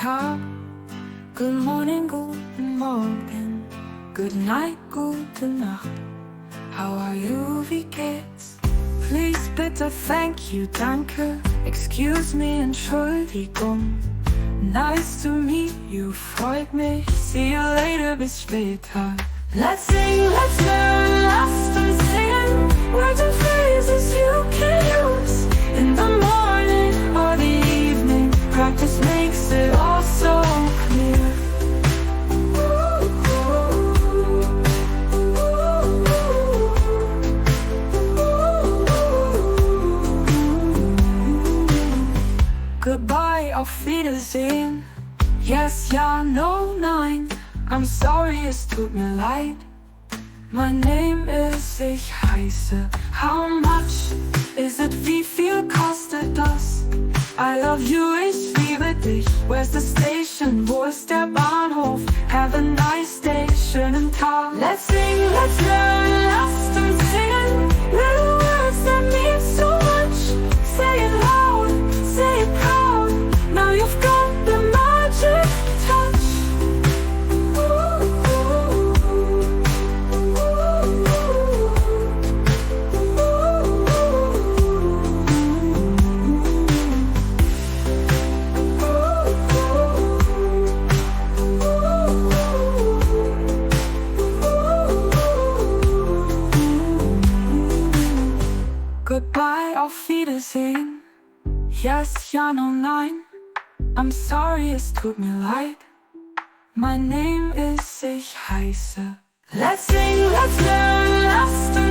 Tag. Good morning, guten Morgen. Good night, gute Nacht. How are you, wie geht's? Please, bitte, thank you, danke. Excuse me, Entschuldigung. Nice to meet you, freut mich. See you later, bis später. Let's sing, let's learn, lasst uns singen. Words and phrases you can use in the morning or the evening. Practice makes it all so clear. Goodbye, auf Wiedersehen. Yes, ja, no, nein. I'm sorry, es tut mir leid. My name is, ich heiße. How much is it? Wie viel kostet das? I love you, ich liebe dich. Where's the station? Wo ist der Bahnhof? Have a nice day, schönen Tag. Let's sing, let's learn, lasst uns singen. Little words that mean so much. Say it loud, say it proud. Now you've got the magic touch. Goodbye, auf Wiedersehen. Yes, ja, no, nein. I'm sorry, es tut mir leid. My name is, ich heiße. Let's sing, let's learn, lasst uns